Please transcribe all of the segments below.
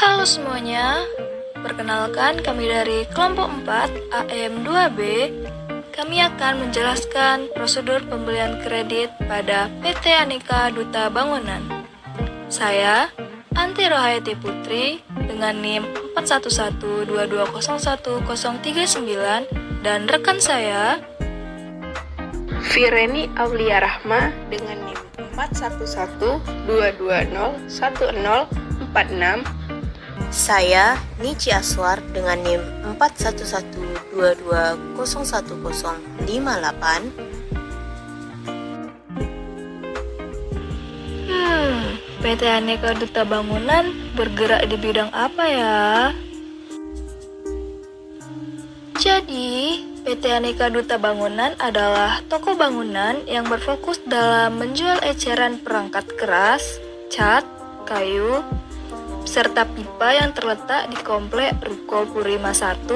Halo semuanya, perkenalkan kami dari kelompok 4 AM2B. Kami akan menjelaskan prosedur pembelian kredit pada PT Aneka Duta Bangunan. Saya, Anti Rohayati Putri, dengan NIM 4112201039 dan rekan saya, Fireni Aulia Rahma dengan NIM 4112201046. Saya Nici Aswar dengan NIM 4112201058. PT Aneka Duta Bangunan bergerak di bidang apa ya? Jadi, PT Aneka Duta Bangunan adalah toko bangunan yang berfokus dalam menjual eceran perangkat keras, cat, kayu, serta pipa yang terletak di Komplek Ruko Purima 1,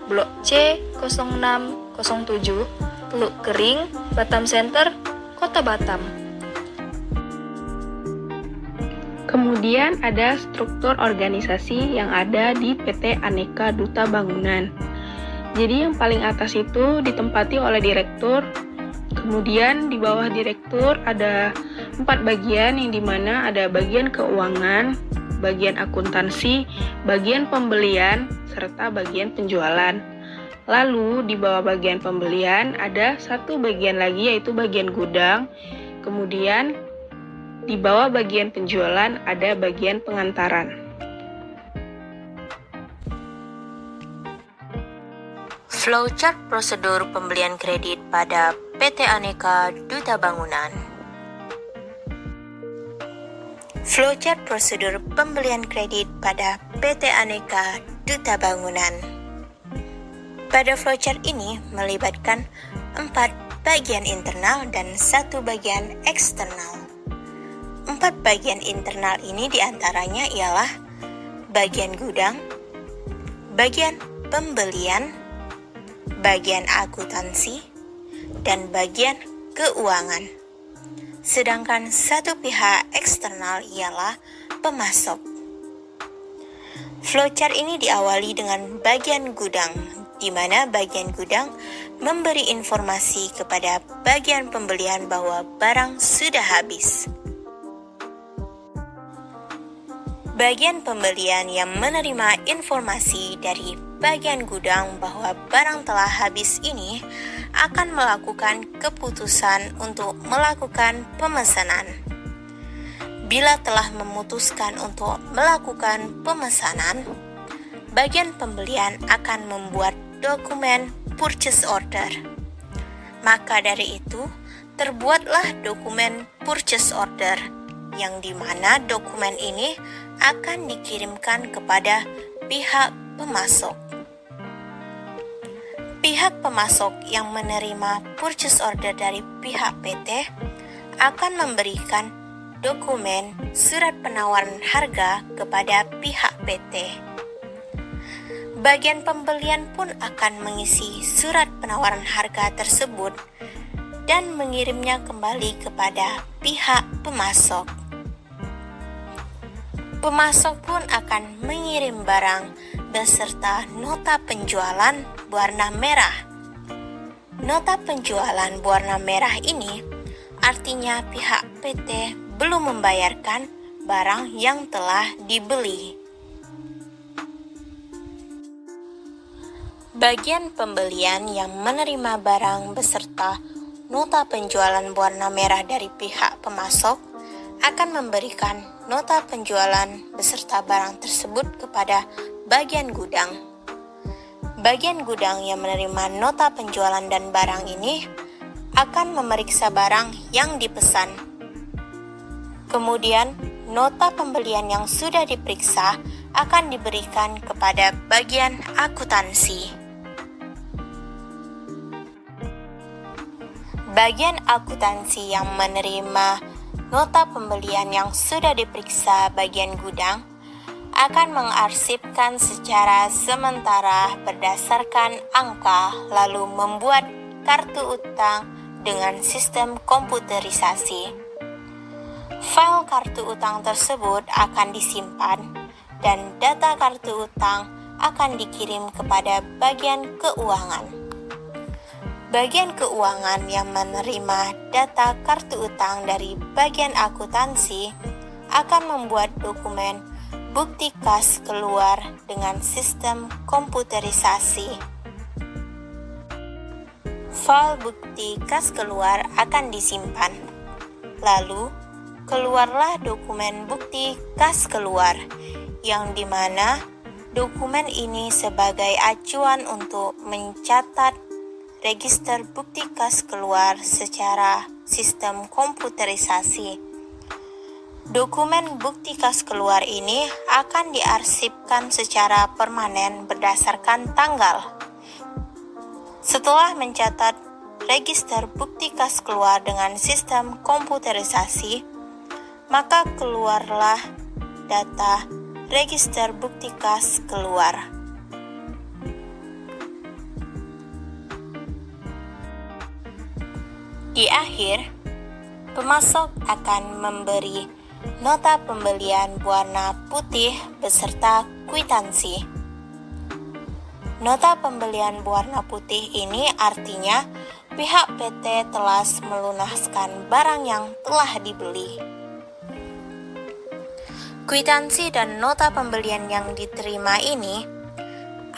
Blok C 0607, Teluk Kering, Batam Center, Kota Batam. Kemudian ada struktur organisasi yang ada di PT Aneka Duta Bangunan. Jadi yang paling atas itu ditempati oleh direktur. Kemudian di bawah direktur ada 4 bagian, yang dimana ada bagian keuangan, bagian akuntansi, bagian pembelian, serta bagian penjualan. Lalu di bawah bagian pembelian ada satu bagian lagi, yaitu bagian gudang. Kemudian di bawah bagian penjualan ada bagian pengantaran. Flowchart prosedur pembelian kredit pada PT Aneka Duta Bangunan. Flowchart prosedur pembelian kredit pada PT Aneka Duta Bangunan. Pada flowchart ini melibatkan 4 bagian internal dan 1 bagian eksternal. 4 bagian internal ini diantaranya ialah bagian gudang, bagian pembelian, bagian akuntansi, dan bagian keuangan. Sedangkan satu pihak eksternal ialah pemasok. Flowchart ini diawali dengan bagian gudang, di mana bagian gudang memberi informasi kepada bagian pembelian bahwa barang sudah habis. Bagian pembelian yang menerima informasi dari bagian gudang bahwa barang telah habis ini akan melakukan keputusan untuk melakukan pemesanan. Bila telah memutuskan untuk melakukan pemesanan, bagian pembelian akan membuat dokumen purchase order. Maka dari itu, terbuatlah dokumen purchase order, yang dimana dokumen ini akan dikirimkan kepada pihak pemasok. Pihak pemasok yang menerima purchase order dari pihak PT akan memberikan dokumen surat penawaran harga kepada pihak PT. Bagian pembelian pun akan mengisi surat penawaran harga tersebut dan mengirimnya kembali kepada pihak pemasok. Pemasok pun akan mengirim barang beserta nota penjualan berwarna merah. Nota penjualan berwarna merah ini artinya pihak PT belum membayarkan barang yang telah dibeli. Bagian pembelian yang menerima barang beserta nota penjualan berwarna merah dari pihak pemasok akan memberikan nota penjualan beserta barang tersebut kepada bagian gudang. Bagian gudang yang menerima nota penjualan dan barang ini akan memeriksa barang yang dipesan. Kemudian, nota pembelian yang sudah diperiksa akan diberikan kepada bagian akuntansi. Bagian akuntansi yang menerima nota pembelian yang sudah diperiksa bagian gudang akan mengarsipkan secara sementara berdasarkan angka, lalu membuat kartu utang dengan sistem komputerisasi. File kartu utang tersebut akan disimpan dan data kartu utang akan dikirim kepada bagian keuangan. Bagian keuangan yang menerima data kartu utang dari bagian akuntansi akan membuat dokumen bukti kas keluar dengan sistem komputerisasi. File bukti kas keluar akan disimpan. Lalu, keluarlah dokumen bukti kas keluar, yang dimana dokumen ini sebagai acuan untuk mencatat register bukti kas keluar secara sistem komputerisasi. Dokumen bukti kas keluar ini akan diarsipkan secara permanen berdasarkan tanggal. Setelah mencatat register bukti kas keluar dengan sistem komputerisasi, maka keluarlah data register bukti kas keluar. Di akhir, pemasok akan memberi nota pembelian berwarna putih beserta kwitansi. Nota pembelian berwarna putih ini artinya pihak PT telah melunaskan barang yang telah dibeli. Kwitansi dan nota pembelian yang diterima ini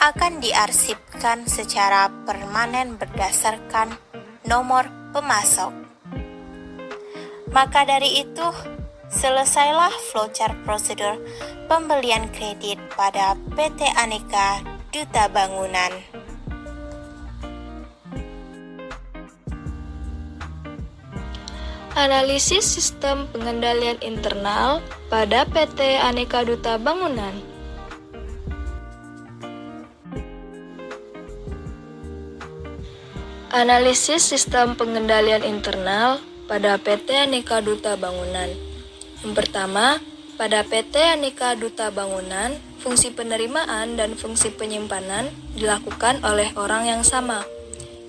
akan diarsipkan secara permanen berdasarkan nomor pemasok. Maka dari itu, selesailah flowchart prosedur pembelian kredit pada PT Aneka Duta Bangunan. Analisis sistem pengendalian internal pada PT Aneka Duta Bangunan. Analisis sistem pengendalian internal pada PT Aneka Duta Bangunan. Yang pertama, pada PT Aneka Duta Bangunan, fungsi penerimaan dan fungsi penyimpanan dilakukan oleh orang yang sama.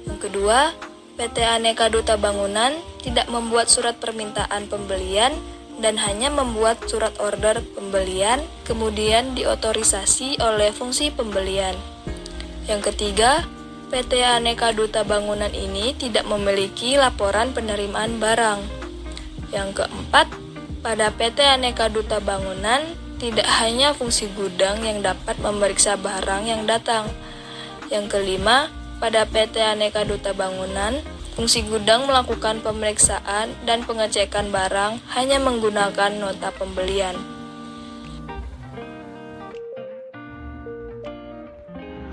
Yang kedua, PT Aneka Duta Bangunan tidak membuat surat permintaan pembelian dan hanya membuat surat order pembelian, kemudian diotorisasi oleh fungsi pembelian. Yang ketiga, PT Aneka Duta Bangunan ini tidak memiliki laporan penerimaan barang. Yang keempat, pada PT Aneka Duta Bangunan tidak hanya fungsi gudang yang dapat memeriksa barang yang datang. Yang kelima, pada PT Aneka Duta Bangunan, fungsi gudang melakukan pemeriksaan dan pengecekan barang hanya menggunakan nota pembelian.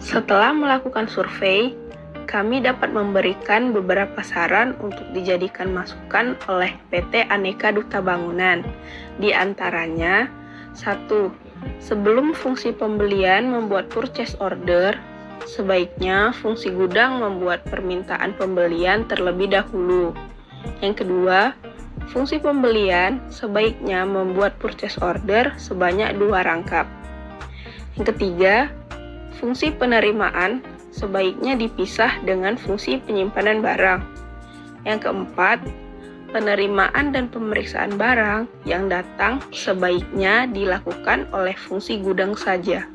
Setelah melakukan survei, kami dapat memberikan beberapa saran untuk dijadikan masukan oleh PT Aneka Duta Bangunan. Di antaranya, 1. Sebelum fungsi pembelian membuat purchase order, sebaiknya fungsi gudang membuat permintaan pembelian terlebih dahulu. Yang kedua, fungsi pembelian sebaiknya membuat purchase order sebanyak 2 rangkap. Yang ketiga, fungsi penerimaan sebaiknya dipisah dengan fungsi penyimpanan barang. Yang keempat, penerimaan dan pemeriksaan barang yang datang sebaiknya dilakukan oleh fungsi gudang saja.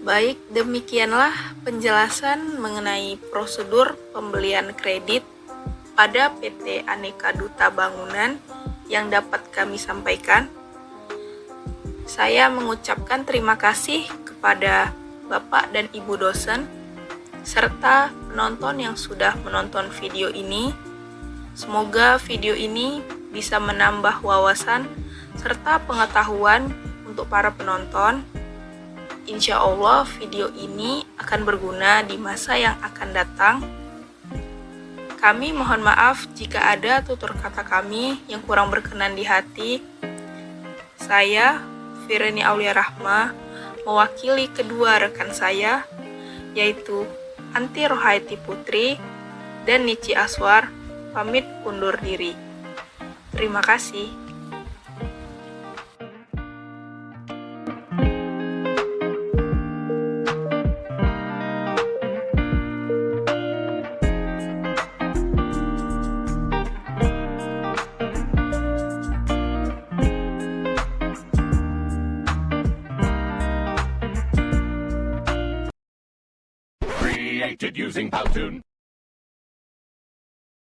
Baik, demikianlah penjelasan mengenai prosedur pembelian kredit pada PT Aneka Duta Bangunan yang dapat kami sampaikan. Saya mengucapkan terima kasih kepada Bapak dan Ibu dosen, serta penonton yang sudah menonton video ini. Semoga video ini bisa menambah wawasan serta pengetahuan untuk para penonton. Insya Allah video ini akan berguna di masa yang akan datang. Kami mohon maaf jika ada tutur kata kami yang kurang berkenan di hati. Saya, Fireni Aulia Rahma, mewakili kedua rekan saya, yaitu Anti Rohaiti Putri dan Nici Aswar, pamit undur diri. Terima kasih. created using Powtoon.